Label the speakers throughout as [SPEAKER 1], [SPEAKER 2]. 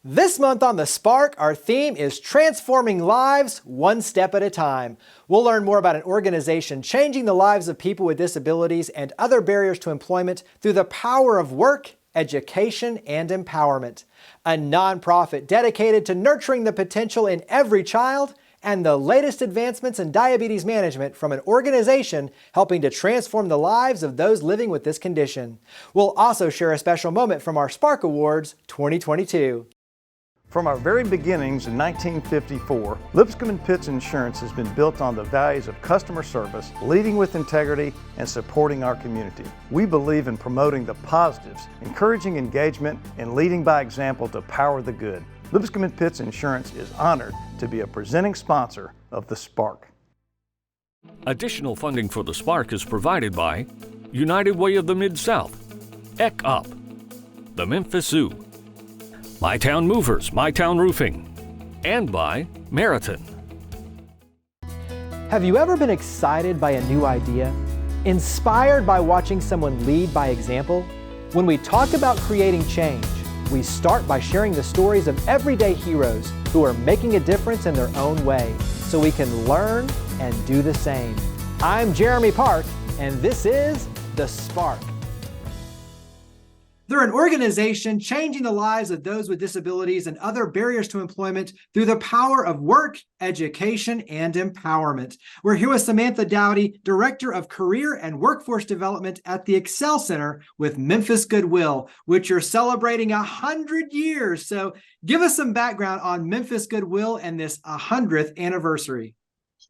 [SPEAKER 1] This month on The Spark, our theme is transforming lives one step at a time. We'll learn more about an organization changing the lives of people with disabilities and other barriers to employment through the power of work, education, and empowerment. A nonprofit dedicated to nurturing the potential in every child, and the latest advancements in diabetes management from an organization helping to transform the lives of those living with this condition. We'll also share a special moment from our Spark Awards 2022.
[SPEAKER 2] From our very beginnings in 1954, Lipscomb & Pitts Insurance has been built on the values of customer service, leading with integrity, and supporting our community. We believe in promoting the positives, encouraging engagement, and leading by example to power the good. Lipscomb & Pitts Insurance is honored to be a presenting sponsor of The Spark.
[SPEAKER 3] Additional funding for The Spark is provided by United Way of the Mid-South, ECUP, the Memphis Zoo, My Town Movers, My Town Roofing, and by Meriton.
[SPEAKER 1] Have you ever been excited by a new idea? Inspired by watching someone lead by example? When we talk about creating change, we start by sharing the stories of everyday heroes who are making a difference in their own way, so we can learn and do the same. I'm Jeremy Park, and this is The Spark. They're an organization changing the lives of those with disabilities and other barriers to employment through the power of work, education, and empowerment. We're here with Samantha Dowdy, Director of Career and Workforce Development at the Excel Center with Memphis Goodwill, which are celebrating 100 years. So give us some background on Memphis Goodwill and this 100th anniversary.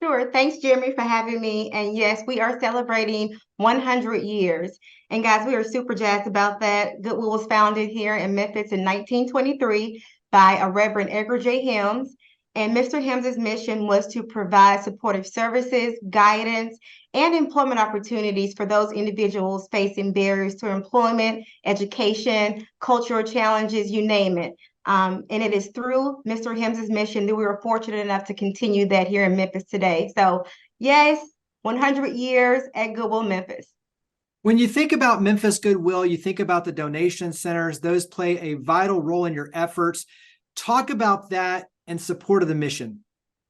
[SPEAKER 4] Sure. Thanks, Jeremy, for having me. And yes, we are celebrating 100 years. And guys, we are super jazzed about that. Goodwill was founded here in Memphis in 1923 by a Reverend Edgar J. Helms. And Mr. Helms's mission was to provide supportive services, guidance, and employment opportunities for those individuals facing barriers to employment, education, cultural challenges, you name it. And it is through Mr. Helms's mission that we were fortunate enough to continue that here in Memphis today. So yes, 100 years at Goodwill Memphis.
[SPEAKER 1] When you think about Memphis Goodwill, you think about the donation centers. Those play a vital role in your efforts. Talk about that in support of the mission.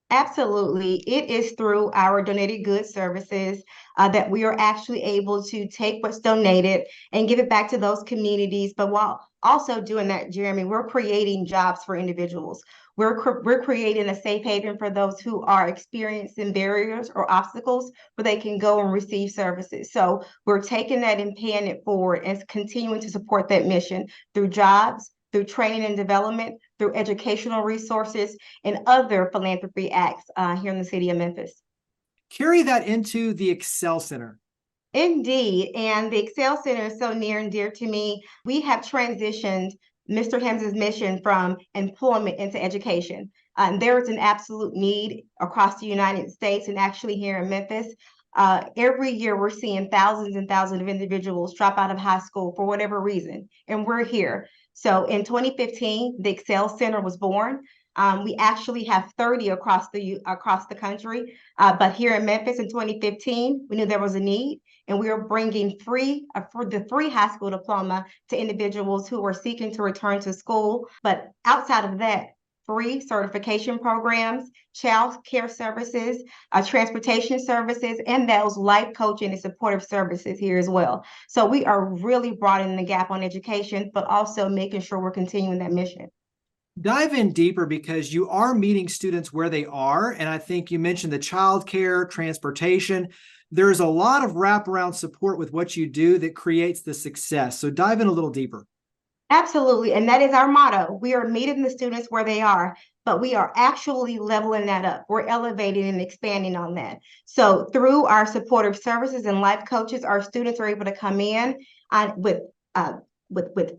[SPEAKER 4] Absolutely. It is through our donated goods services that we are actually able to take what's donated and give it back to those communities. But while also doing that, Jeremy, we're creating jobs for individuals. We're creating a safe haven for those who are experiencing barriers or obstacles where they can go and receive services. So we're taking that and paying it forward and continuing to support that mission through jobs, through training and development, through educational resources, and other philanthropy acts here in the city of Memphis.
[SPEAKER 1] Carry that into the Excel Center.
[SPEAKER 4] Indeed, and the Excel Center is so near and dear to me. We have transitioned Mr. Helms's mission from employment into education. There is an absolute need across the United States and actually here in Memphis. Every year we're seeing thousands and thousands of individuals drop out of high school for whatever reason, and we're here. So in 2015, the Excel Center was born. We actually have 30 across the country, but here in Memphis in 2015, we knew there was a need, and we are bringing free high school diploma to individuals who are seeking to return to school. But outside of that, free certification programs, child care services, transportation services, and those life coaching and supportive services here as well. So we are really broadening the gap on education, but also making sure we're continuing that mission.
[SPEAKER 1] Dive in deeper because you are meeting students where they are. And I think you mentioned the child care, transportation. There's a lot of wraparound support with what you do that creates the success. So dive in a little deeper.
[SPEAKER 4] Absolutely. And that is our motto. We are meeting the students where they are, but we are actually leveling that up. We're elevating and expanding on that. So through our supportive services and life coaches, our students are able to come in with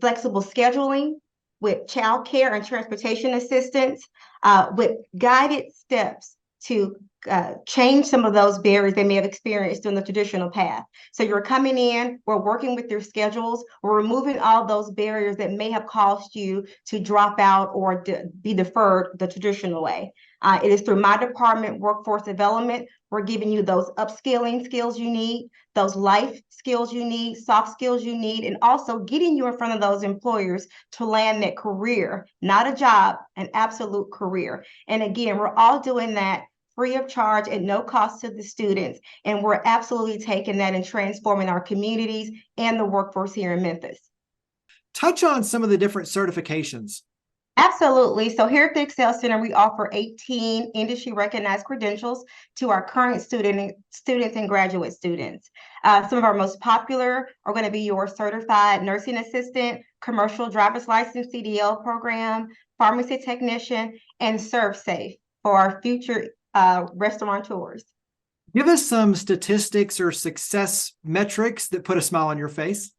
[SPEAKER 4] flexible scheduling, with child care and transportation assistance, with guided steps to change some of those barriers they may have experienced in the traditional path. So you're coming in, we're working with your schedules, we're removing all those barriers that may have caused you to drop out or be deferred the traditional way. It is through my department, Workforce Development, We're giving you those upskilling skills you need, those life skills you need, soft skills you need, and also getting you in front of those employers to land that career, not a job, an absolute career. And again, we're all doing that free of charge at no cost to the students. And we're absolutely taking that and transforming our communities and the workforce here in Memphis.
[SPEAKER 1] Touch on some of the different certifications.
[SPEAKER 4] Absolutely. So here at the Excel Center, we offer 18 industry recognized credentials to our current students and graduate students. Some of our most popular are going to be your certified nursing assistant, commercial driver's license CDL program, pharmacy technician, and ServSafe for our future restaurateurs.
[SPEAKER 1] Give us some statistics or success metrics that put a smile on your face.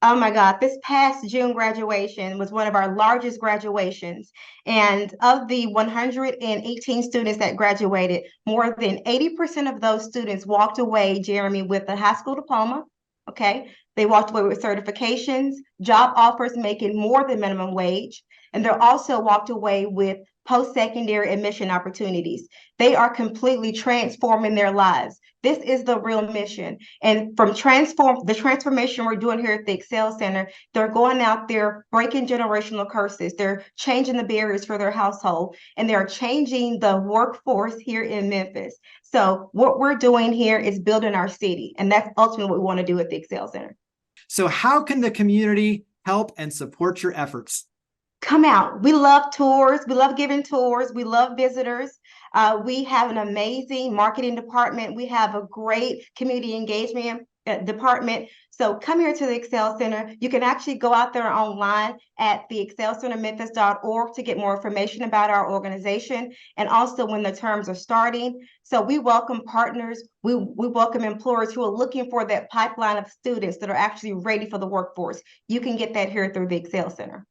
[SPEAKER 4] Oh my God, this past June graduation was one of our largest graduations. And of the 118 students that graduated, more than 80% of those students walked away, Jeremy, with a high school diploma. Okay. They walked away with certifications, job offers making more than minimum wage. And they also walked away with post-secondary admission opportunities. They are completely transforming their lives. This is the real mission. And from the transformation we're doing here at the Excel Center, they're going out there breaking generational curses. They're changing the barriers for their household, and they're changing the workforce here in Memphis. So what we're doing here is building our city, and that's ultimately what we want to do at the Excel Center.
[SPEAKER 1] So how can the community help and support your efforts?
[SPEAKER 4] Come out. We love tours. We love giving tours. We love visitors. We have an amazing marketing department. We have a great community engagement department. So come here to the Excel Center. You can actually go out there online at theexcelcentermemphis.org to get more information about our organization and also when the terms are starting. So we welcome partners. We welcome employers who are looking for that pipeline of students that are actually ready for the workforce. You can get that here through the Excel Center.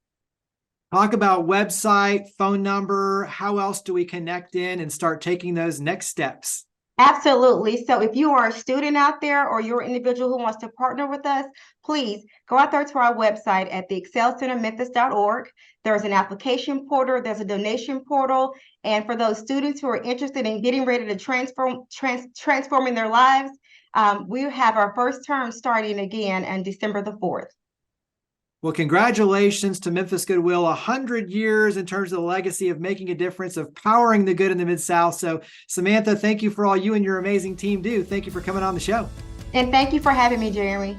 [SPEAKER 1] Talk about website, phone number. How else do we connect in and start taking those next steps?
[SPEAKER 4] Absolutely. So if you are a student out there or you're an individual who wants to partner with us, please go out there to our website at theexcelcentermemphis.org. There's an application portal, there's a donation portal. And for those students who are interested in getting ready to transforming their lives, we have our first term starting again on December the 4th.
[SPEAKER 1] Well, congratulations to Memphis Goodwill, 100 years in terms of the legacy of making a difference, of powering the good in the Mid-South. So Samantha, thank you for all you and your amazing team do. Thank you for coming on the show.
[SPEAKER 4] And thank you for having me, Jeremy.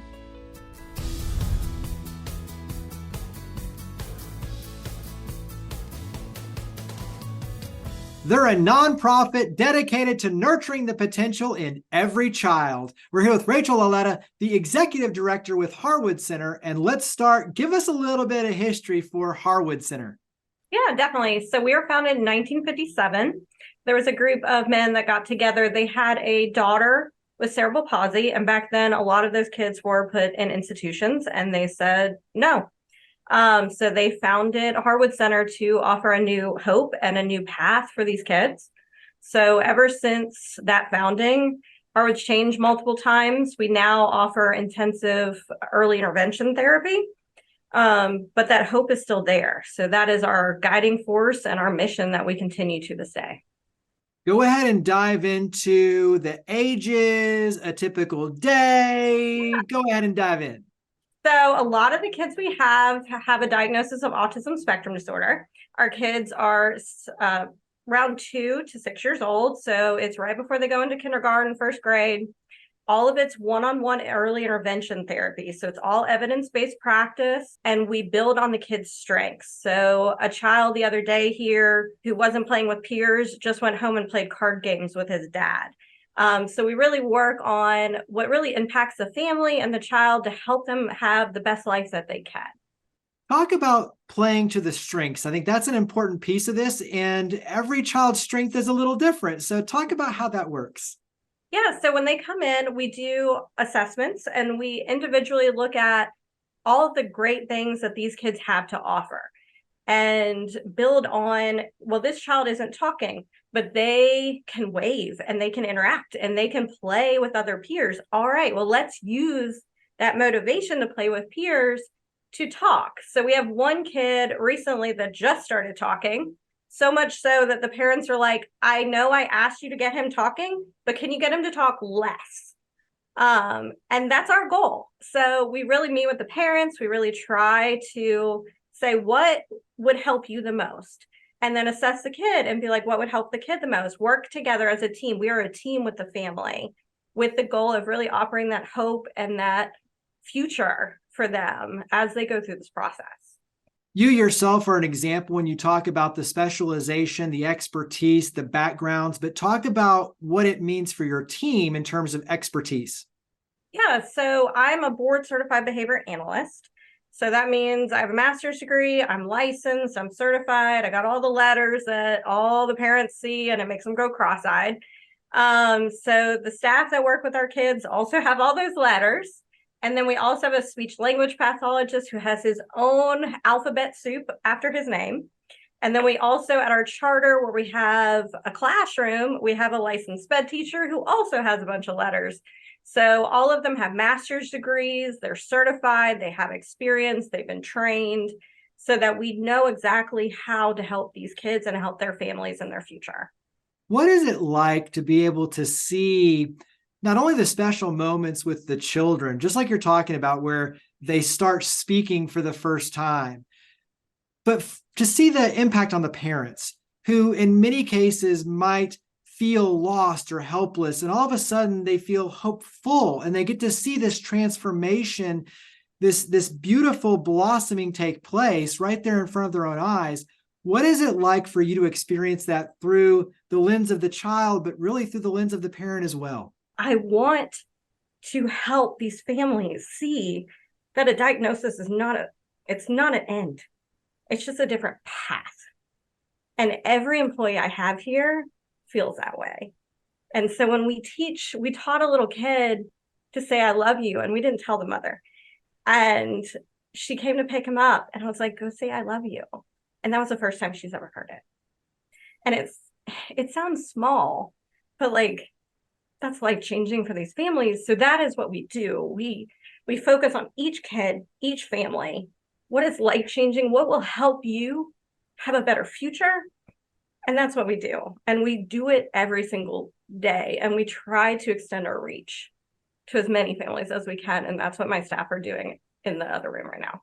[SPEAKER 1] They're a nonprofit dedicated to nurturing the potential in every child. We're here with Rachel Aletta, the executive director with Harwood Center. And let's start. Give us a little bit of history for Harwood Center.
[SPEAKER 5] Yeah, definitely. So we were founded in 1957. There was a group of men that got together. They had a daughter with cerebral palsy. And back then, a lot of those kids were put in institutions, and they said no. So they founded Harwood Center to offer a new hope and a new path for these kids. So ever since that founding, Harwood's changed multiple times. We now offer intensive early intervention therapy, but that hope is still there. So that is our guiding force and our mission that we continue to this day.
[SPEAKER 1] Go ahead and dive into the ages, a typical day. Go ahead and dive in.
[SPEAKER 5] So a lot of the kids we have a diagnosis of autism spectrum disorder. Our kids are around 2 to 6 years old. So it's right before they go into kindergarten, first grade. All of it's one-on-one early intervention therapy. So it's all evidence-based practice, and we build on the kids' strengths. So a child the other day here who wasn't playing with peers just went home and played card games with his dad. So we really work on what really impacts the family and the child to help them have the best life that they can.
[SPEAKER 1] Talk about playing to the strengths. I think that's an important piece of this, and every child's strength is a little different. So talk about how that works.
[SPEAKER 5] Yeah, so when they come in, we do assessments and we individually look at all of the great things that these kids have to offer and build on, well, this child isn't talking, but they can wave and they can interact and they can play with other peers. All right, well, let's use that motivation to play with peers to talk. So we have one kid recently that just started talking. So much so that the parents are like, I know I asked you to get him talking, but can you get him to talk less? And that's our goal. So we really meet with the parents. We really try to say what would help you the most, and then assess the kid and be like, what would help the kid the most? Work together as a team. We are a team with the family, with the goal of really offering that hope and that future for them as they go through this process.
[SPEAKER 1] You yourself are an example when you talk about the specialization, the expertise, the backgrounds, but talk about what it means for your team in terms of expertise.
[SPEAKER 5] Yeah, so I'm a board certified behavior analyst. So that means I have a master's degree, I'm licensed, I'm certified, I got all the letters that all the parents see and it makes them go cross-eyed. So the staff that work with our kids also have all those letters. And then we also have a speech language pathologist who has his own alphabet soup after his name. And then we also, at our charter where we have a classroom, we have a licensed SPED teacher who also has a bunch of letters. So all of them have master's degrees, they're certified, they have experience, they've been trained, so that we know exactly how to help these kids and help their families in their future.
[SPEAKER 1] What is it like to be able to see not only the special moments with the children, just like you're talking about, where they start speaking for the first time, but to see the impact on the parents who in many cases might feel lost or helpless, and all of a sudden they feel hopeful and they get to see this transformation, this beautiful blossoming take place right there in front of their own eyes. What is it like for you to experience that through the lens of the child, but really through the lens of the parent as well?
[SPEAKER 5] I want to help these families see that a diagnosis is it's not an end. It's just a different path. And every employee I have here feels that way. And so when we taught a little kid to say, I love you. And we didn't tell the mother. And she came to pick him up and I was like, go say, I love you. And that was the first time she's ever heard it. And it sounds small, but like, that's life-changing for these families. So that is what we do. We focus on each kid, each family. What is life-changing? What will help you have a better future? And that's what we do. And we do it every single day. And we try to extend our reach to as many families as we can. And that's what my staff are doing in the other room right now.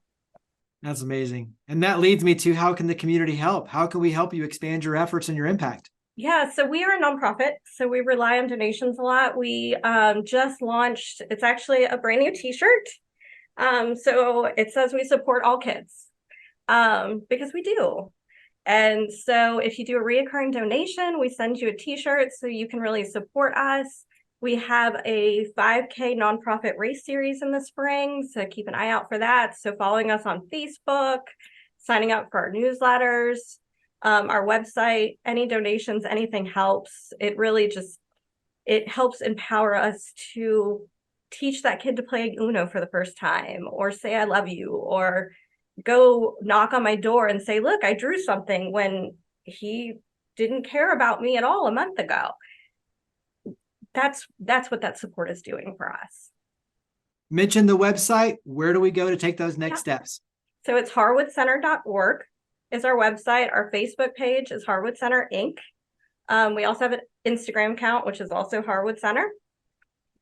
[SPEAKER 1] That's amazing. And that leads me to, how can the community help? How can we help you expand your efforts and your impact?
[SPEAKER 5] Yeah, so we are a nonprofit, so we rely on donations a lot. We just launched, it's actually a brand new t-shirt. So it says we support all kids, because we do. And so if you do a reoccurring donation, we send you a t-shirt so you can really support us. We have a 5K nonprofit race series in the spring, so keep an eye out for that. So following us on Facebook, signing up for our newsletters, our website, any donations, anything helps. It really it helps empower us to teach that kid to play Uno for the first time, or say, I love you, or go knock on my door and say, look, I drew something when he didn't care about me at all a month ago. That's what that support is doing for us.
[SPEAKER 1] Mention the website. Where do we go to take those next steps?
[SPEAKER 5] So it's harwoodcenter.org is our website. Our Facebook page is Harwood Center Inc. We also have an Instagram account, which is also Harwood Center.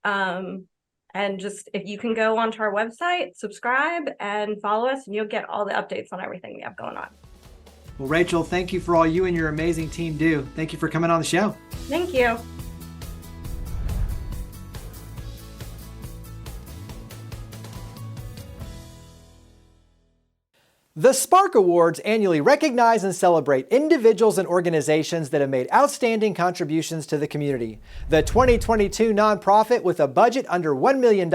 [SPEAKER 5] And just, if you can go onto our website, subscribe and follow us, and you'll get all the updates on everything we have going on.
[SPEAKER 1] Well, Rachel, thank you for all you and your amazing team do. Thank you for coming on the show.
[SPEAKER 5] Thank you.
[SPEAKER 1] The Spark Awards annually recognize and celebrate individuals and organizations that have made outstanding contributions to the community. The 2022 nonprofit with a budget under $1 million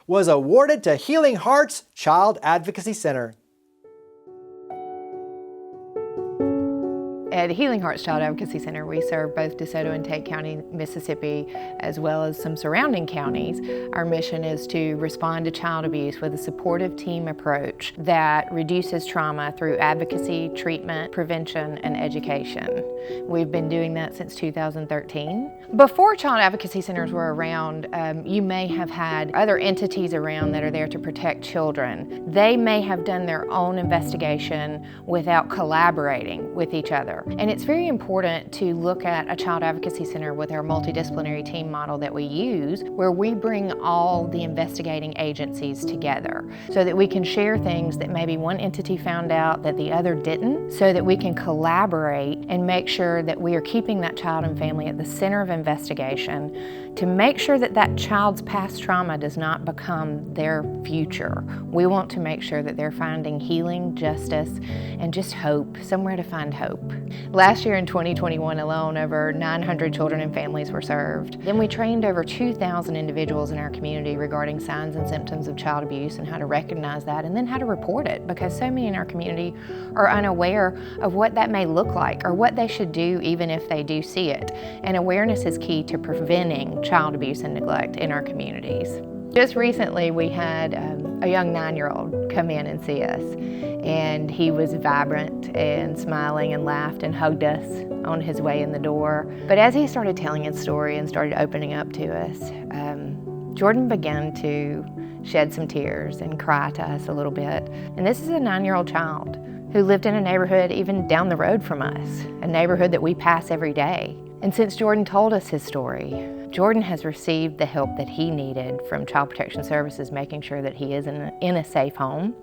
[SPEAKER 1] was awarded to Healing Hearts Child Advocacy Center.
[SPEAKER 6] At the Healing Hearts Child Advocacy Center, we serve both DeSoto and Tate County, Mississippi, as well as some surrounding counties. Our mission is to respond to child abuse with a supportive team approach that reduces trauma through advocacy, treatment, prevention, and education. We've been doing that since 2013. Before child advocacy centers were around, you may have had other entities around that are there to protect children. They may have done their own investigation without collaborating with each other. together. And it's very important to look at a child advocacy center with our multidisciplinary team model that we use, where we bring all the investigating agencies together so that we can share things that maybe one entity found out that the other didn't, so that we can collaborate and make sure that we are keeping that child and family at the center of investigation to make sure that that child's past trauma does not become their future. We want to make sure that they're finding healing, justice, and just hope, somewhere to find hope. Last year in 2021 alone, over 900 children and families were served. Then we trained over 2,000 individuals in our community regarding signs and symptoms of child abuse and how to recognize that and then how to report it, because so many in our community are unaware of what that may look like or what they should do even if they do see it. And awareness is key to preventing child abuse and neglect in our communities. Just recently we had a young 9-year-old come in and see us, and he was vibrant and smiling and laughed and hugged us on his way in the door. But as he started telling his story and started opening up to us, Jordan began to shed some tears and cry to us a little bit. And this is a 9-year-old child who lived in a neighborhood even down the road from us, a neighborhood that we pass every day. And since Jordan told us his story, Jordan has received the help that he needed from Child Protection Services, making sure that he is in a safe home.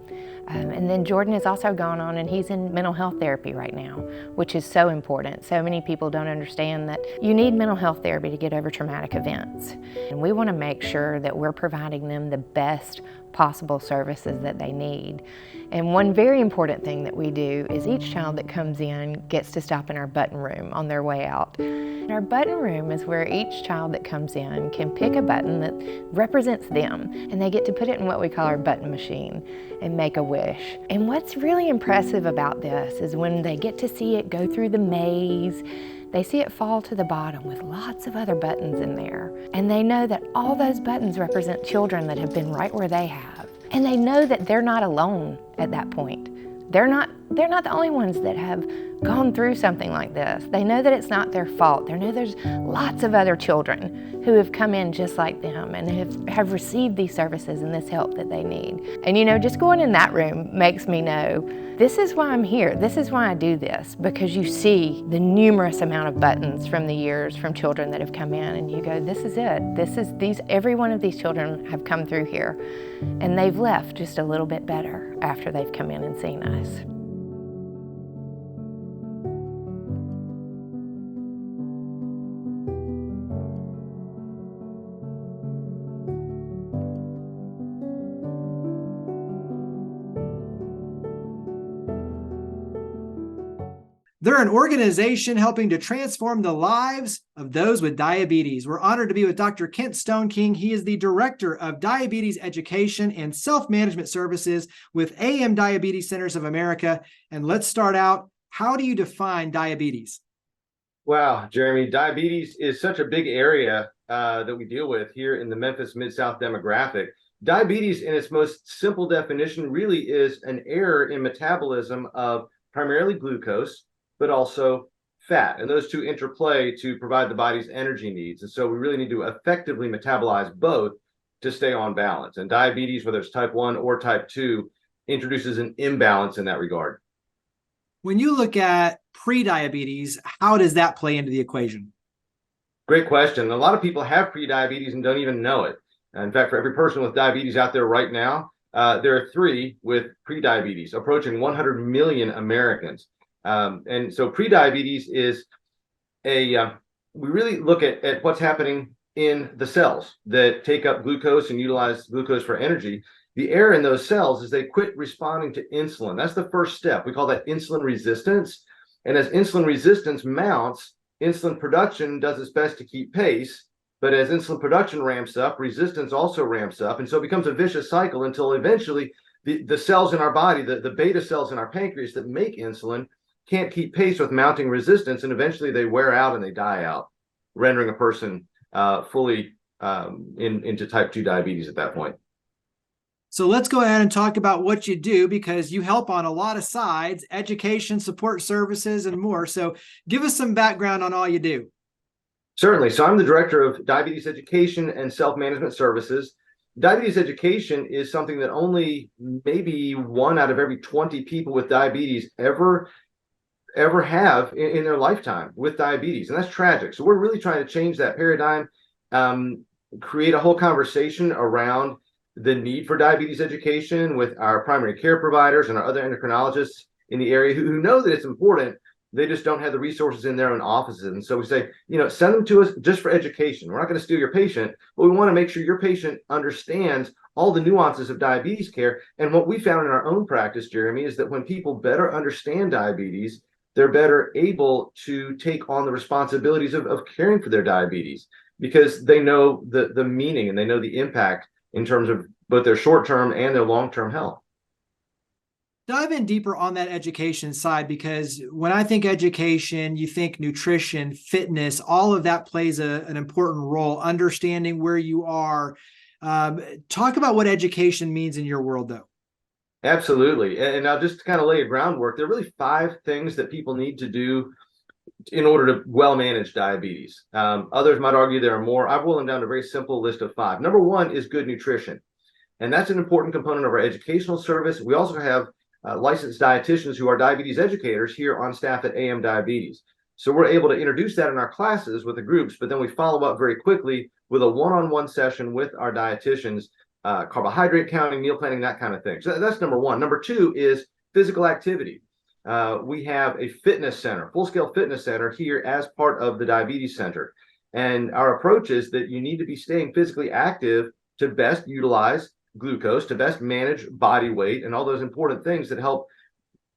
[SPEAKER 6] And then Jordan has also gone on and he's in mental health therapy right now, which is so important. So many people don't understand that you need mental health therapy to get over traumatic events. And we want to make sure that we're providing them the best possible services that they need. And one very important thing that we do is each child that comes in gets to stop in our button room on their way out. And our button room is where each child that comes in can pick a button that represents them, and they get to put it in what we call our button machine and make a wish. And what's really impressive about this is when they get to see it go through the maze, they see it fall to the bottom with lots of other buttons in there. And they know that all those buttons represent children that have been right where they have. And they know that they're not alone at that point. They're not the only ones that have gone through something like this. They know that it's not their fault. They know there's lots of other children who have come in just like them and have received these services and this help that they need. And just going in that room makes me know this is why I'm here. This is why I do this, because you see the numerous amount of buttons from the years from children that have come in, and you go, this is it. Every one of these children have come through here, and they've left just a little bit better after they've come in and seen us.
[SPEAKER 1] They're an organization helping to transform the lives of those with diabetes. We're honored to be with Dr. Kent Stoneking. He is the Director of Diabetes Education and Self-Management Services with AM Diabetes Centers of America. And let's start out. How do you define diabetes?
[SPEAKER 7] Wow, Jeremy, diabetes is such a big area that we deal with here in the Memphis Mid-South demographic. Diabetes, in its most simple definition, really is an error in metabolism of primarily glucose, but also fat. And those two interplay to provide the body's energy needs. And so we really need to effectively metabolize both to stay on balance. And diabetes, whether it's type 1 or type 2, introduces an imbalance in that regard.
[SPEAKER 1] When you look at pre-diabetes, how does that play into the equation?
[SPEAKER 7] Great question. A lot of people have pre-diabetes and don't even know it. In fact, for every person with diabetes out there right now, there are 3 with pre-diabetes, approaching 100 million Americans. And so pre-diabetes is we really look at what's happening in the cells that take up glucose and utilize glucose for energy. The error in those cells is they quit responding to insulin. That's the first step. We call that insulin resistance. And as insulin resistance mounts, insulin production does its best to keep pace. But as insulin production ramps up, resistance also ramps up. And so it becomes a vicious cycle until eventually the cells in our body, the beta cells in our pancreas that make insulin, can't keep pace with mounting resistance, and eventually they wear out and they die out, rendering a person fully into type 2 diabetes at that point.
[SPEAKER 1] So let's go ahead and talk about what you do, because you help on a lot of sides: education, support services, and more. So give us some background on all you do.
[SPEAKER 7] Certainly. So I'm the Director of Diabetes Education and Self-Management Services. Diabetes education is something that only maybe 1 out of every 20 people with diabetes ever ever have in their lifetime with diabetes. And that's tragic. So we're really trying to change that paradigm, create a whole conversation around the need for diabetes education with our primary care providers and our other endocrinologists in the area who know that it's important. They just don't have the resources in their own offices. And so we say, send them to us just for education. We're not going to steal your patient, but we want to make sure your patient understands all the nuances of diabetes care. And what we found in our own practice, Jeremy, is that when people better understand diabetes, they're better able to take on the responsibilities of caring for their diabetes because they know the meaning and they know the impact in terms of both their short-term and their long-term health.
[SPEAKER 1] Dive in deeper on that education side, because when I think education, you think nutrition, fitness, all of that plays an important role, understanding where you are. Talk about what education means in your world, though.
[SPEAKER 7] Absolutely. And I'll just kind of lay a groundwork. There are really 5 things that people need to do in order to well manage diabetes. Others might argue there are more. I've boiled them down to a very simple list of 5. Number 1 is good nutrition. And that's an important component of our educational service. We also have licensed dietitians who are diabetes educators here on staff at AM Diabetes. So we're able to introduce that in our classes with the groups, but then we follow up very quickly with a one-on-one session with our dietitians, carbohydrate counting, meal planning, that kind of thing. So that's number 1. Number 2 is physical activity. We have a fitness center, full-scale fitness center here as part of the diabetes center. And our approach is that you need to be staying physically active to best utilize glucose, to best manage body weight and all those important things that help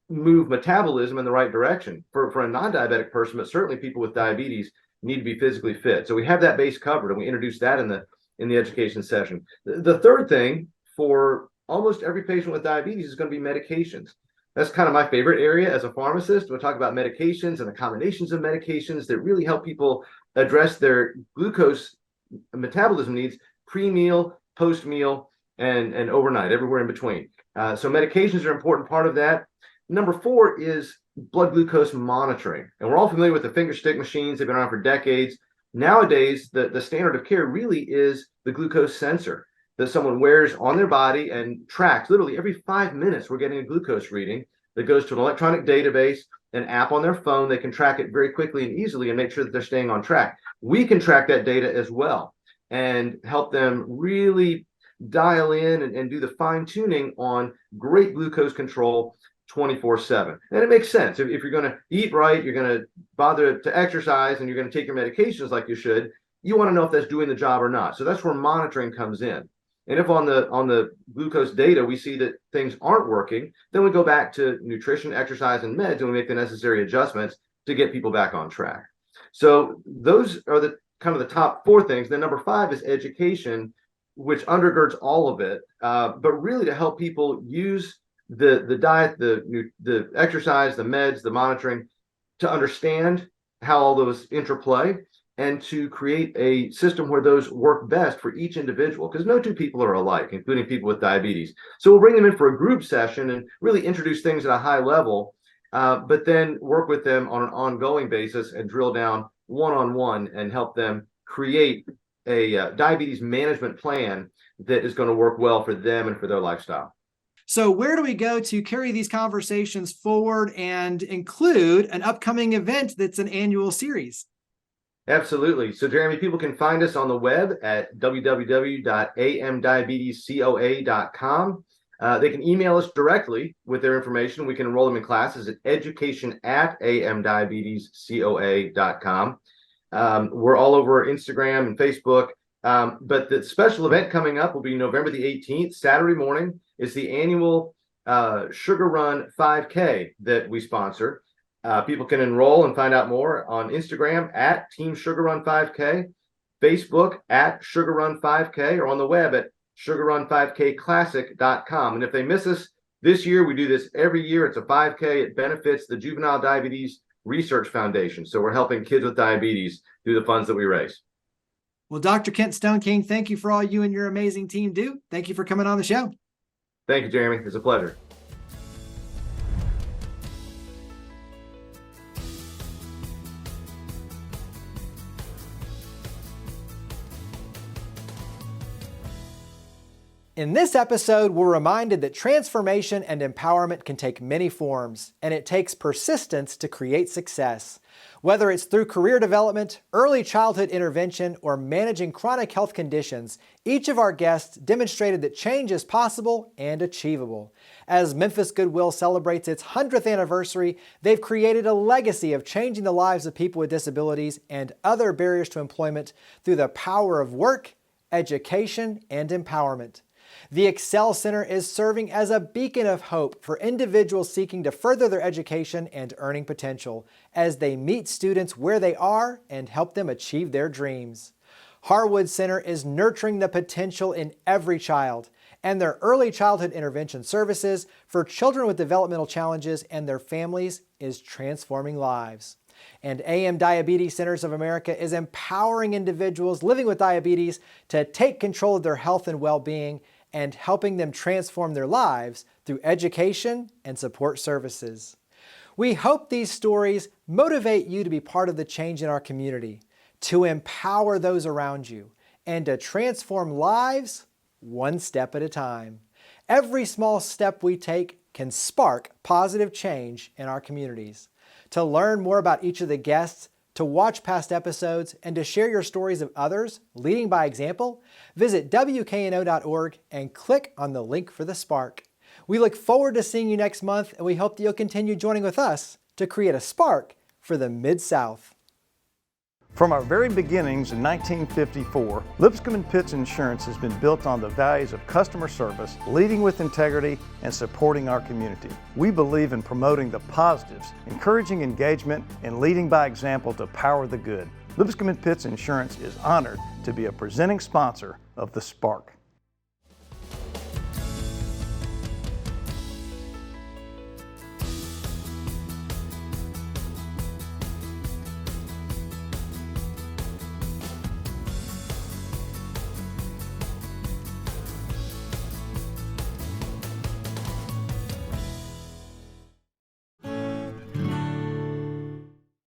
[SPEAKER 7] move metabolism in the right direction. For a non-diabetic person, but certainly people with diabetes need to be physically fit. So we have that base covered, and we introduce that in the education session. The third thing for almost every patient with diabetes is going to be medications. That's kind of my favorite area as a pharmacist. We'll talk about medications and the combinations of medications that really help people address their glucose metabolism needs pre-meal, post-meal, and overnight, everywhere in between. So medications are an important part of that. Number 4 is blood glucose monitoring. And we're all familiar with the finger stick machines. They've been around for decades. Nowadays, the standard of care really is the glucose sensor that someone wears on their body and tracks. Literally every 5 minutes, we're getting a glucose reading that goes to an electronic database, an app on their phone. They can track it very quickly and easily and make sure that they're staying on track. We can track that data as well and help them really dial in and do the fine tuning on great glucose control 24/7. And it makes sense. If you're going to eat right, you're going to bother to exercise, and you're going to take your medications like you should, you want to know if that's doing the job or not. So that's where monitoring comes in. And if on the glucose data we see that things aren't working, then we go back to nutrition, exercise, and meds, and we make the necessary adjustments to get people back on track. So those are the kind of the top 4 things. Then number 5 is education, which undergirds all of it, but really to help people use the diet, the exercise, the meds, the monitoring, to understand how all those interplay and to create a system where those work best for each individual, because no 2 people are alike, including people with diabetes. So we'll bring them in for a group session and really introduce things at a high level, but then work with them on an ongoing basis and drill down one-on-one and help them create a diabetes management plan that is going to work well for them and for their lifestyle.
[SPEAKER 1] So where do we go to carry these conversations forward and include an upcoming event that's an annual series?
[SPEAKER 7] Absolutely. So Jeremy, people can find us on the web at www.amdiabetescoa.com. They can email us directly with their information. We can enroll them in classes at education@amdiabetescoa.com. We're all over Instagram and Facebook. But the special event coming up will be November the 18th, Saturday morning. Is the annual Sugar Run 5K that we sponsor. People can enroll and find out more on Instagram at Team Sugar Run 5K, Facebook at Sugar Run 5K, or on the web at sugarrun5kclassic.com. And if they miss us this year, we do this every year. It's a 5K. It benefits the Juvenile Diabetes Research Foundation. So we're helping kids with diabetes through the funds that we raise.
[SPEAKER 1] Well, Dr. Kent Stoneking, thank you for all you and your amazing team do. Thank you for coming on the show.
[SPEAKER 7] Thank you, Jeremy. It's a pleasure.
[SPEAKER 1] In this episode, we're reminded that transformation and empowerment can take many forms, and it takes persistence to create success. Whether it's through career development, early childhood intervention, or managing chronic health conditions, each of our guests demonstrated that change is possible and achievable. As Memphis Goodwill celebrates its 100th anniversary, they've created a legacy of changing the lives of people with disabilities and other barriers to employment through the power of work, education, and empowerment. The Excel Center is serving as a beacon of hope for individuals seeking to further their education and earning potential as they meet students where they are and help them achieve their dreams. Harwood Center is nurturing the potential in every child, and their early childhood intervention services for children with developmental challenges and their families is transforming lives. And AM Diabetes Centers of America is empowering individuals living with diabetes to take control of their health and well-being and helping them transform their lives through education and support services. We hope these stories motivate you to be part of the change in our community, to empower those around you, and to transform lives one step at a time. Every small step we take can spark positive change in our communities. To learn more about each of the guests, to watch past episodes, and to share your stories of others leading by example, visit WKNO.org and click on the link for the Spark. We look forward to seeing you next month, and we hope that you'll continue joining with us to create a spark for the Mid-South.
[SPEAKER 2] From our very beginnings in 1954, Lipscomb & Pitts Insurance has been built on the values of customer service, leading with integrity, and supporting our community. We believe in promoting the positives, encouraging engagement, and leading by example to power the good. Lipscomb & Pitts Insurance is honored to be a presenting sponsor of The Spark.